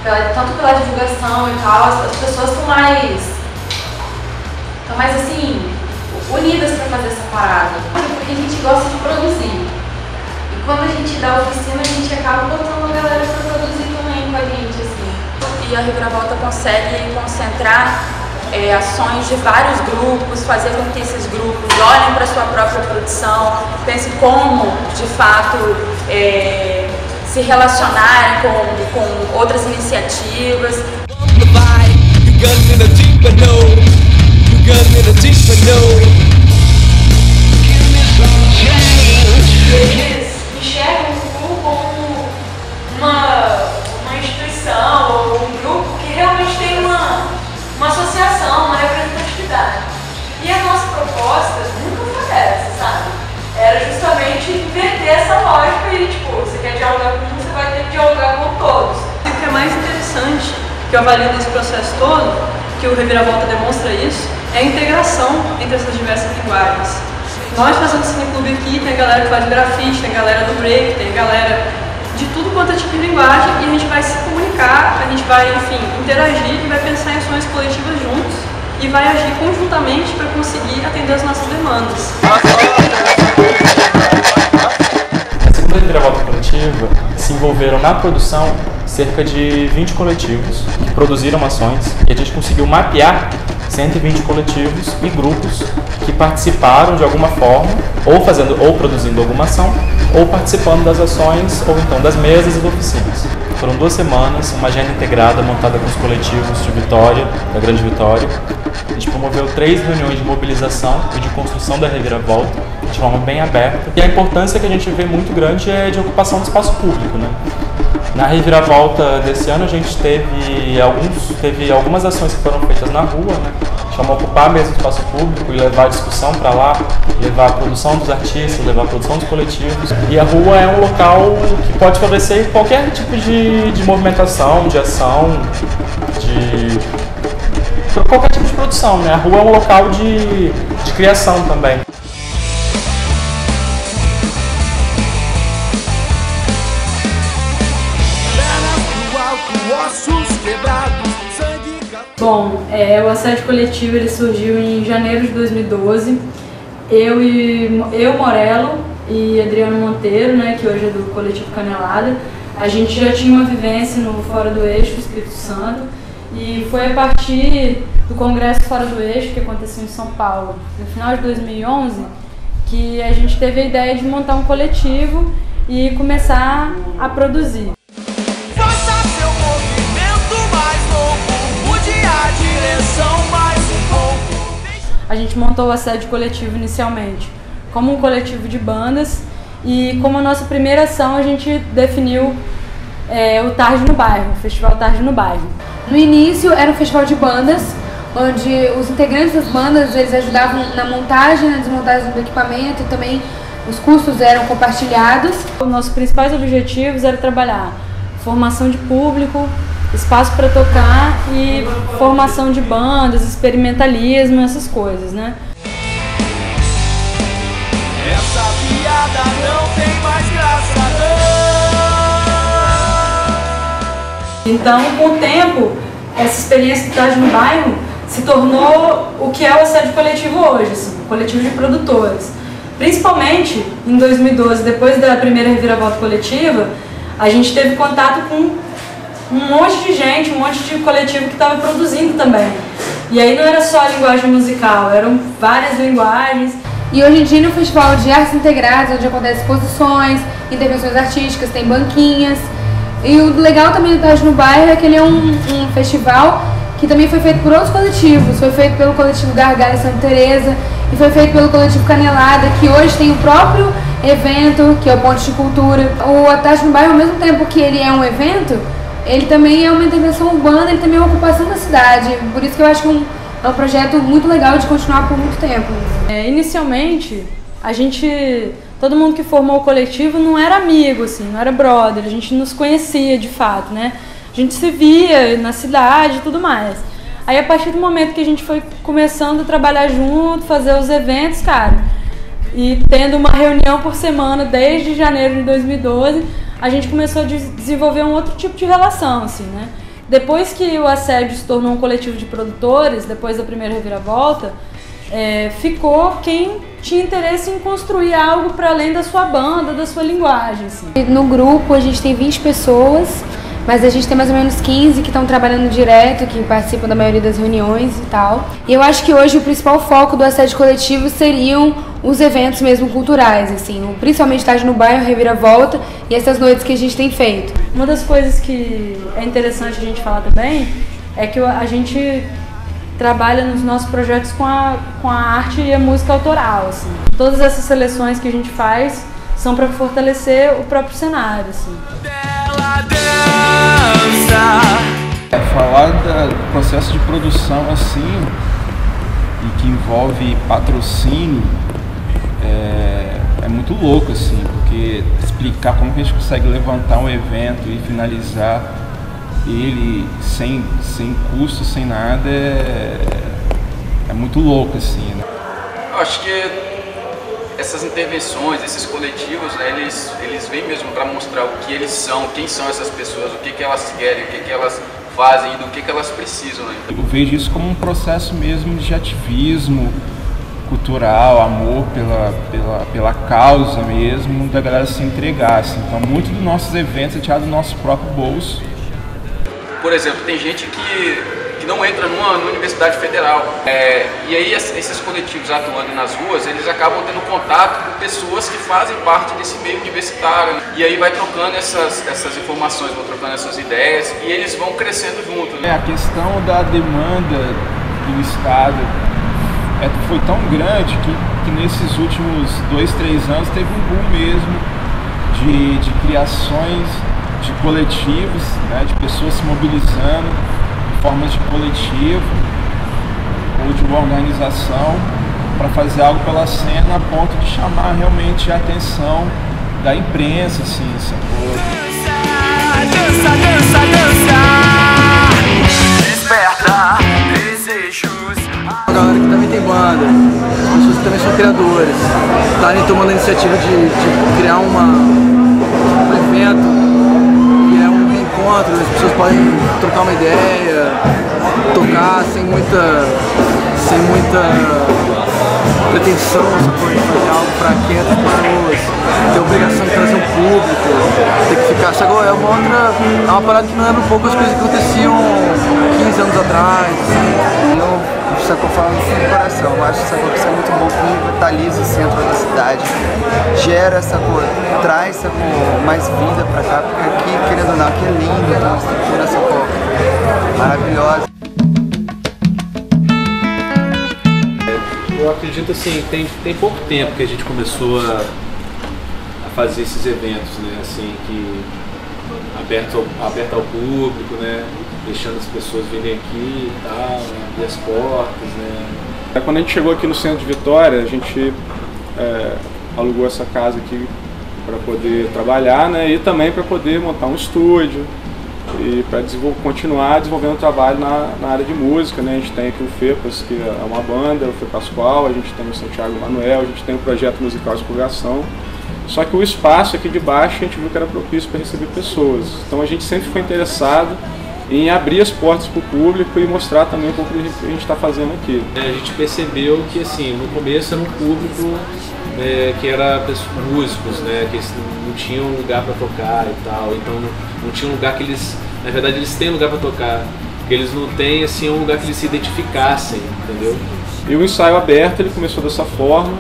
tanto pela divulgação e tal, as pessoas estão mais assim, unidas para fazer essa parada, porque a gente gosta de produzir. E quando a gente dá oficina, a gente acaba botando a galera para produzir também com a gente, assim. E a Reviravolta consegue concentrar ações de vários grupos, fazer com que esses grupos olhem para a sua própria produção, pensem como, de fato, se relacionarem com outras iniciativas. Eles enxergam o grupo como uma instituição ou um grupo que realmente tem uma associação, uma representatividade. E a nossa proposta nunca foi essa, sabe? Era justamente inverter essa lógica e, tipo, você quer dialogar com um, você vai ter que dialogar com todos. O que é mais interessante, que eu avalio nesse processo todo, que o Reviravolta demonstra isso, é a integração entre essas diversas linguagens. Nós fazendo cineclube aqui, tem a galera que faz grafite, tem a galera do break, tem a galera de tudo quanto é tipo de linguagem, e a gente vai se comunicar, a gente vai, enfim, interagir e vai pensar em ações coletivas juntos e vai agir conjuntamente para conseguir atender as nossas demandas. Na segunda Reviravolta Coletiva, se envolveram na produção cerca de 20 coletivos que produziram ações, e a gente conseguiu mapear 120 coletivos e grupos que participaram de alguma forma, ou produzindo alguma ação, ou participando das ações, ou então das mesas e das oficinas. Foram 2 semanas, uma agenda integrada montada com os coletivos de Vitória, da Grande Vitória. A gente promoveu 3 reuniões de mobilização e de construção da Reviravolta, de forma bem aberta. E a importância que a gente vê muito grande é de ocupação do espaço público, né? Na Reviravolta desse ano a gente teve algumas ações que foram feitas na rua, né? Chamou ocupar mesmo o espaço público e levar a discussão para lá, levar a produção dos artistas, levar a produção dos coletivos. E a rua é um local que pode favorecer qualquer tipo de movimentação, de ação, qualquer tipo de produção, né? A rua é um local de criação também. Bom, o assédio coletivo ele surgiu em janeiro de 2012. Eu, Morello e Adriano Monteiro, né, que hoje é do coletivo Canelada, a gente já tinha uma vivência no Fora do Eixo, Espírito Santo, e foi a partir do Congresso Fora do Eixo, que aconteceu em São Paulo, no final de 2011, que a gente teve a ideia de montar um coletivo e começar a produzir. A gente montou o assédio coletivo inicialmente como um coletivo de bandas, e como a nossa primeira ação a gente definiu o Tarde no Bairro, o Festival Tarde no Bairro. No início era um festival de bandas, onde os integrantes das bandas eles ajudavam na montagem, na desmontagem do equipamento, e também os custos eram compartilhados. Os nossos principais objetivos eram trabalhar formação de público, espaço para tocar e formação de bandas, experimentalismo, essas coisas, né? Essa piada não tem mais graça, não. Então, com o tempo, essa experiência do Tarde no Bairro se tornou o que é o assédio coletivo hoje, assim, coletivo de produtores. Principalmente em 2012, depois da primeira reviravolta coletiva, a gente teve contato com um monte de gente, um monte de coletivo que estava produzindo também. E aí não era só a linguagem musical, eram várias linguagens. E hoje em dia no Festival de Artes Integradas, onde acontecem exposições, intervenções artísticas, tem banquinhas. E o legal também do Tarde no Bairro é que ele é um festival que também foi feito por outros coletivos. Foi feito pelo coletivo Gargalho Santa Teresa e foi feito pelo coletivo Canelada, que hoje tem o próprio evento, que é o Ponte de Cultura. O Tarde no Bairro, ao mesmo tempo que ele é um evento, ele também é uma intervenção urbana, ele também é uma ocupação da cidade. Por isso que eu acho que é um projeto muito legal de continuar por muito tempo. Inicialmente, todo mundo que formou o coletivo não era amigo, assim, não era brother, a gente nos conhecia de fato, né? A gente se via na cidade e tudo mais. Aí a partir do momento que a gente foi começando a trabalhar junto, fazer os eventos, cara, e tendo uma reunião por semana desde janeiro de 2012, a gente começou a desenvolver um outro tipo de relação, assim, né? Depois que o Assédio se tornou um coletivo de produtores, depois da primeira reviravolta, ficou quem tinha interesse em construir algo para além da sua banda, da sua linguagem. Assim. No grupo a gente tem 20 pessoas, mas a gente tem mais ou menos 15 que estão trabalhando direto, que participam da maioria das reuniões e tal. E eu acho que hoje o principal foco do Assédio Coletivo seriam os eventos mesmo culturais, assim, principalmente Tarde no Bairro, Reviravolta e essas noites que a gente tem feito. Uma das coisas que é interessante a gente falar também é que a gente trabalha nos nossos projetos com a arte e a música autoral, assim. Todas essas seleções que a gente faz são para fortalecer o próprio cenário, assim. Falar do processo de produção assim, e que envolve patrocínio, é muito louco, assim, porque explicar como que a gente consegue levantar um evento e finalizar ele sem custo, sem nada, é muito louco, assim, né? Eu acho que essas intervenções, esses coletivos, né, eles vêm mesmo para mostrar o que eles são, quem são essas pessoas, o que elas querem, o que elas fazem e do que elas precisam, né? Eu vejo isso como um processo mesmo de ativismo cultural, amor pela causa mesmo, da galera se entregar, assim. Então, muito dos nossos eventos é tirado do nosso próprio bolso. Por exemplo, tem gente que não entra numa universidade federal. E aí esses coletivos atuando nas ruas, eles acabam tendo contato com pessoas que fazem parte desse meio universitário. E aí vai trocando essas informações, vão trocando essas ideias e eles vão crescendo junto, né? A questão da demanda do Estado foi tão grande que nesses últimos 2-3 anos teve um boom mesmo de criações de coletivos, né, de pessoas se mobilizando em formas de coletivo ou de uma organização para fazer algo pela cena a ponto de chamar realmente a atenção da imprensa, assim, sacou? Dança, dança, dança, desperta desejos. A galera que também tem banda, as pessoas que também são criadores, estarem tomando a iniciativa de criar um evento que é um reencontro, as pessoas podem trocar uma ideia, tocar sem muita pretensão, de fazer algo para 500 pessoas, ter obrigação de trazer um público, ter que ficar, sacou? É uma parada que não lembra um pouco as coisas que aconteciam 15 anos atrás, assim. O Sacou fala no fundo do coração. Eu acho que o Sacou é muito bom, que revitaliza o centro da cidade, gera, Sacou, traz, Sacou, mais vida pra cá, porque aqui, querendo ou não, aqui é lindo, tem uma estrutura, Sacou, maravilhosa. Eu acredito assim, tem pouco tempo que a gente começou a fazer esses eventos, né, assim, que aberto ao público, né, deixando as pessoas virem aqui e tal, abrir as portas, né. Quando a gente chegou aqui no centro de Vitória, a gente alugou essa casa aqui para poder trabalhar, né, e também para poder montar um estúdio e para continuar desenvolvendo o trabalho na área de música, né. A gente tem aqui o FEPAS, que é uma banda, o FEPASqual, a gente tem o Santiago Manuel, a gente tem o projeto musical Expurgação. Só que o espaço aqui de baixo a gente viu que era propício para receber pessoas. Então a gente sempre foi interessado em abrir as portas para o público e mostrar também um pouco do que a gente está fazendo aqui. A gente percebeu que assim, no começo era um público que era músicos, né, que não tinham lugar para tocar e tal, então não tinha um lugar que eles, na verdade eles têm lugar para tocar, porque eles não têm assim um lugar que eles se identificassem, entendeu? E o ensaio aberto ele começou dessa forma,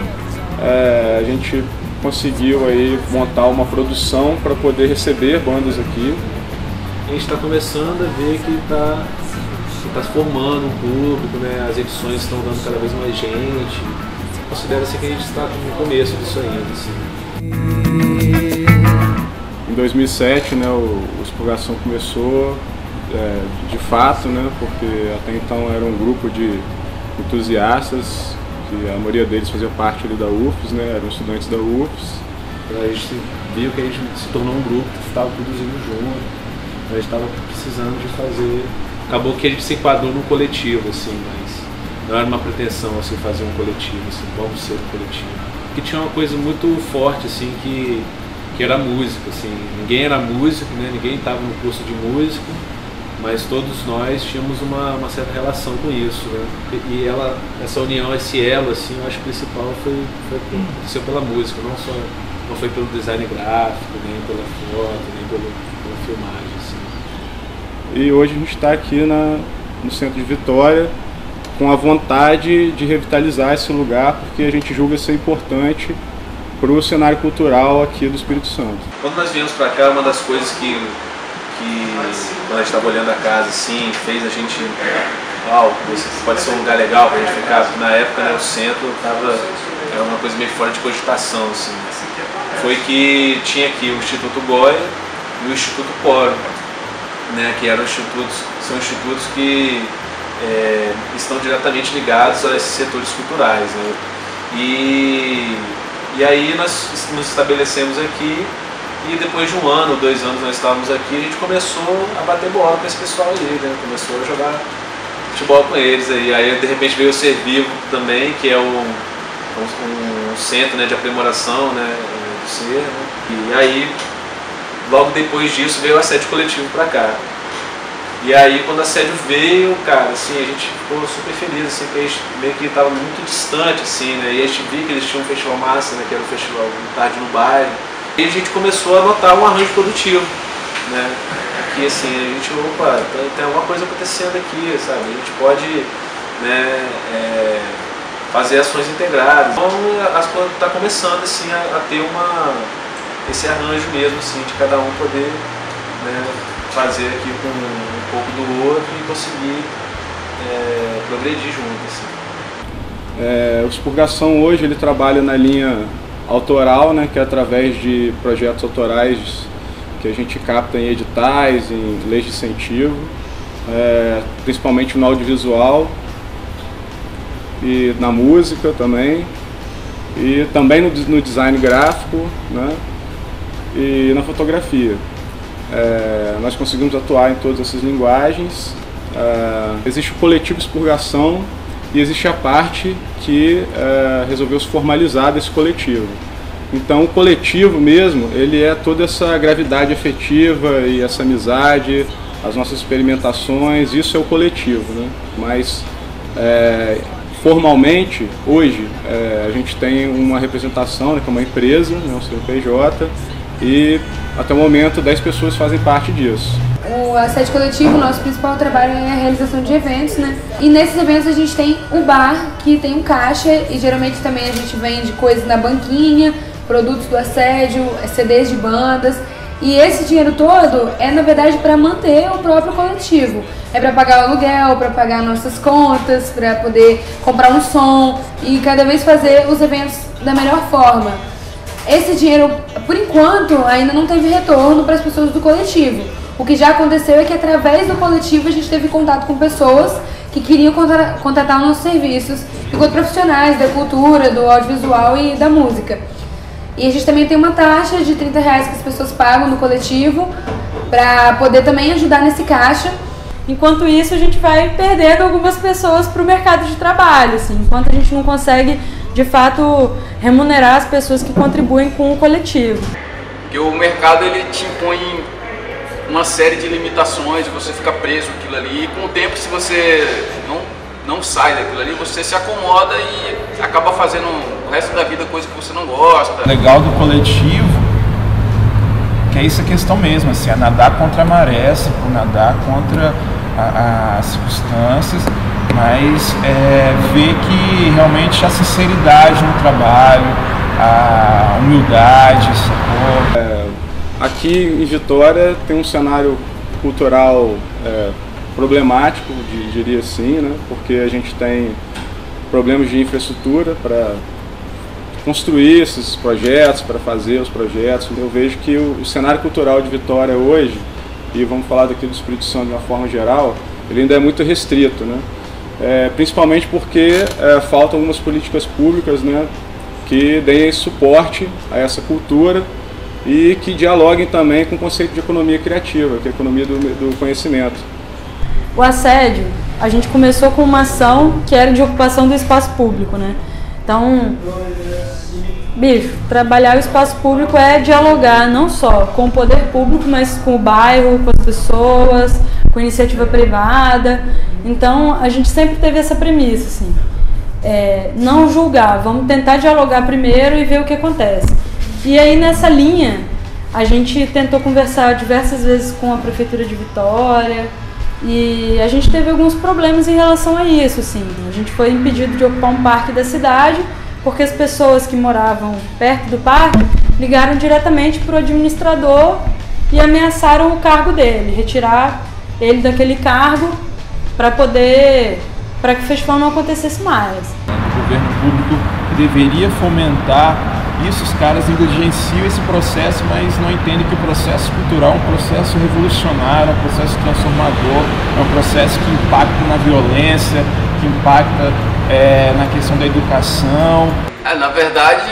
a gente conseguiu aí montar uma produção para poder receber bandas aqui. A gente está começando a ver que está se formando um público, né? As edições estão dando cada vez mais gente. Considera-se que a gente está no começo disso ainda. Assim. Em 2007, né, o Expurgação começou de fato, né, porque até então era um grupo de entusiastas, que a maioria deles fazia parte ali da UFES, né, eram estudantes da UFES. A gente viu que a gente se tornou um grupo que estava produzindo junto. A gente estava precisando de fazer. Acabou que a gente se enquadrou num coletivo, assim, mas não era uma pretensão assim, fazer um coletivo, assim, vamos ser um coletivo. Porque tinha uma coisa muito forte, assim, que era música, assim. Ninguém era músico, né? Ninguém estava no curso de música, mas todos nós tínhamos uma certa relação com isso, né? E essa união, esse elo, assim, eu acho que o principal aconteceu pela música, não foi pelo design gráfico, nem pela foto, nem pela filmagem, assim. E hoje a gente está aqui no centro de Vitória com a vontade de revitalizar esse lugar, porque a gente julga ser importante para o cenário cultural aqui do Espírito Santo. Quando nós viemos para cá, uma das coisas que quando a gente estava olhando a casa assim, fez a gente, esse pode ser um lugar legal para a gente ficar, porque na época, né, o centro era uma coisa meio fora de cogitação, assim. Foi que tinha aqui o Instituto Goya e o Instituto Poro, né, que são institutos que estão diretamente ligados a esses setores culturais, né? E aí nós nos estabelecemos aqui e depois de 1 ano, 2 anos nós estávamos aqui, a gente começou a bater bola com esse pessoal ali, né? Começou a jogar futebol com eles aí de repente veio o Ser Vivo também, que é um centro, né, de aprimoração, né, do ser, né? E aí logo depois disso veio o Assédio Coletivo para cá. E aí quando a Assédio veio, cara, assim, a gente ficou super feliz, assim, porque a gente meio que estava muito distante, assim, né, e a gente viu que eles tinham um festival massa, né, que era o festival Tarde no Baile, e a gente começou a notar um arranjo produtivo, né, aqui, assim, a gente, tem alguma coisa acontecendo aqui, sabe, a gente pode, né, fazer ações integradas. Então as coisas estão começando, assim, a ter esse arranjo mesmo, assim, de cada um poder, né, fazer aqui com um pouco do outro e conseguir progredir junto, assim. O Expurgação hoje ele trabalha na linha autoral, né, que é através de projetos autorais que a gente capta em editais, em leis de incentivo, principalmente no audiovisual e na música também, e também no design gráfico, né, e na fotografia. Nós conseguimos atuar em todas essas linguagens. Existe o coletivo Expurgação e existe a parte que resolveu se formalizar desse coletivo. Então o coletivo mesmo, ele é toda essa gravidade afetiva e essa amizade, as nossas experimentações, isso é o coletivo, né? Mas formalmente, hoje, a gente tem uma representação, né, que é uma empresa, né, um CNPJ, e até o momento 10 pessoas fazem parte disso. O Assédio Coletivo, nosso principal trabalho é a realização de eventos, né? E nesses eventos a gente tem o bar, que tem um caixa, e geralmente também a gente vende coisas na banquinha, produtos do assédio, CDs de bandas. E esse dinheiro todo é, na verdade, para manter o próprio coletivo. É para pagar o aluguel, para pagar nossas contas, para poder comprar um som e cada vez fazer os eventos da melhor forma. Esse dinheiro, por enquanto, ainda não teve retorno para as pessoas do coletivo. O que já aconteceu é que através do coletivo a gente teve contato com pessoas que queriam contratar os nossos serviços, enquanto profissionais da cultura, do audiovisual e da música. E a gente também tem uma taxa de R$30 que as pessoas pagam no coletivo para poder também ajudar nesse caixa. Enquanto isso, a gente vai perdendo algumas pessoas para o mercado de trabalho, assim, enquanto a gente não consegue, de fato, remunerar as pessoas que contribuem com o coletivo. Porque o mercado ele te impõe uma série de limitações, você fica preso àquilo ali, e com o tempo, se você não sai daquilo ali, você se acomoda e acaba fazendo o resto da vida coisa que você não gosta. O legal do coletivo que é essa questão mesmo, assim, é nadar contra a maré, nadar contra as circunstâncias, mas ver que realmente a sinceridade no trabalho, a humildade, sacou? Aqui em Vitória tem um cenário cultural problemático, diria assim, né? Porque a gente tem problemas de infraestrutura para construir esses projetos, para fazer os projetos. Eu vejo que o cenário cultural de Vitória hoje, e vamos falar daqui do Espírito Santo de uma forma geral, ele ainda é muito restrito, né? Principalmente porque faltam algumas políticas públicas, né, que deem suporte a essa cultura e que dialoguem também com o conceito de economia criativa, que é a economia do conhecimento. O assédio, a gente começou com uma ação que era de ocupação do espaço público, né? Então, bicho, trabalhar o espaço público é dialogar não só com o poder público, mas com o bairro, com as pessoas, com iniciativa privada. Então a gente sempre teve essa premissa, assim, não julgar, vamos tentar dialogar primeiro e ver o que acontece. E aí nessa linha a gente tentou conversar diversas vezes com a Prefeitura de Vitória e a gente teve alguns problemas em relação a isso, assim. A gente foi impedido de ocupar um parque da cidade porque as pessoas que moravam perto do parque ligaram diretamente para o administrador e ameaçaram o cargo dele, retirar ele daquele cargo para que o festival não acontecesse mais. O governo público deveria fomentar isso, os caras negligenciam esse processo, mas não entendem que o processo cultural é um processo revolucionário, é um processo transformador, é um processo que impacta na violência, que impacta na questão da educação. Na verdade,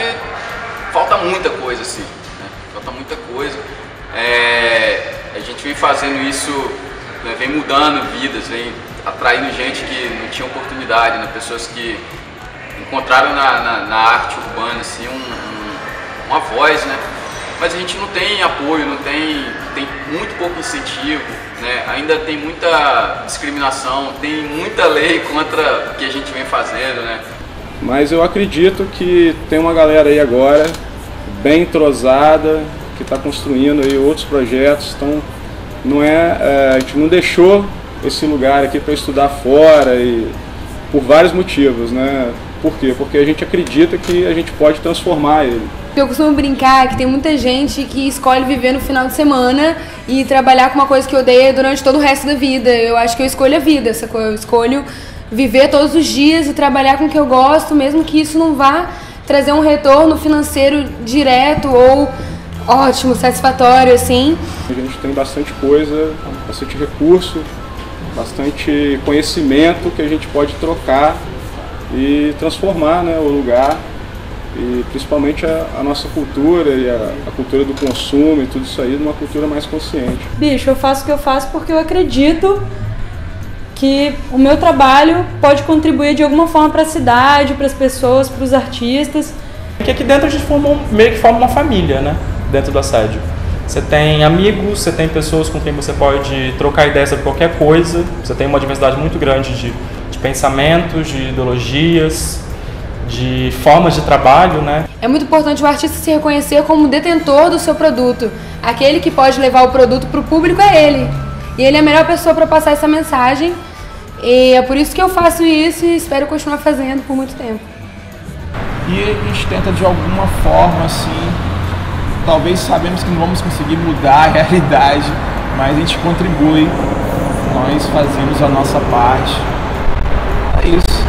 falta muita coisa, assim, né? Falta muita coisa. A gente vem fazendo isso, né, vem mudando vidas, vem atraindo gente que não tinha oportunidade, né? Pessoas que encontraram na arte urbana assim, uma voz, né? Mas a gente não tem apoio, tem muito pouco incentivo, né? Ainda tem muita discriminação, tem muita lei contra o que a gente vem fazendo, né? Mas eu acredito que tem uma galera aí agora bem entrosada, que está construindo aí outros projetos, então a gente não deixou esse lugar aqui para estudar fora e por vários motivos, né? Por quê? Porque a gente acredita que a gente pode transformar ele. Eu costumo brincar que tem muita gente que escolhe viver no final de semana e trabalhar com uma coisa que odeia durante todo o resto da vida. Eu acho que eu escolho a vida, sacou? Eu escolho viver todos os dias e trabalhar com o que eu gosto, mesmo que isso não vá trazer um retorno financeiro direto ou ótimo, satisfatório, assim. A gente tem bastante coisa, bastante recurso, bastante conhecimento que a gente pode trocar e transformar, né, o lugar e principalmente a nossa cultura e a cultura do consumo e tudo isso aí numa cultura mais consciente. Bicho, eu faço o que eu faço porque eu acredito que o meu trabalho pode contribuir de alguma forma para a cidade, para as pessoas, para os artistas. Porque aqui dentro a gente meio que forma uma família, né, dentro do assédio. Você tem amigos, você tem pessoas com quem você pode trocar ideias sobre qualquer coisa, você tem uma diversidade muito grande de pensamentos, de ideologias, de formas de trabalho, né? É muito importante o artista se reconhecer como detentor do seu produto. Aquele que pode levar o produto para o público é ele. E ele é a melhor pessoa para passar essa mensagem. E é por isso que eu faço isso e espero continuar fazendo por muito tempo. E a gente tenta de alguma forma, assim, talvez sabemos que não vamos conseguir mudar a realidade, mas a gente contribui, nós fazemos a nossa parte. É isso.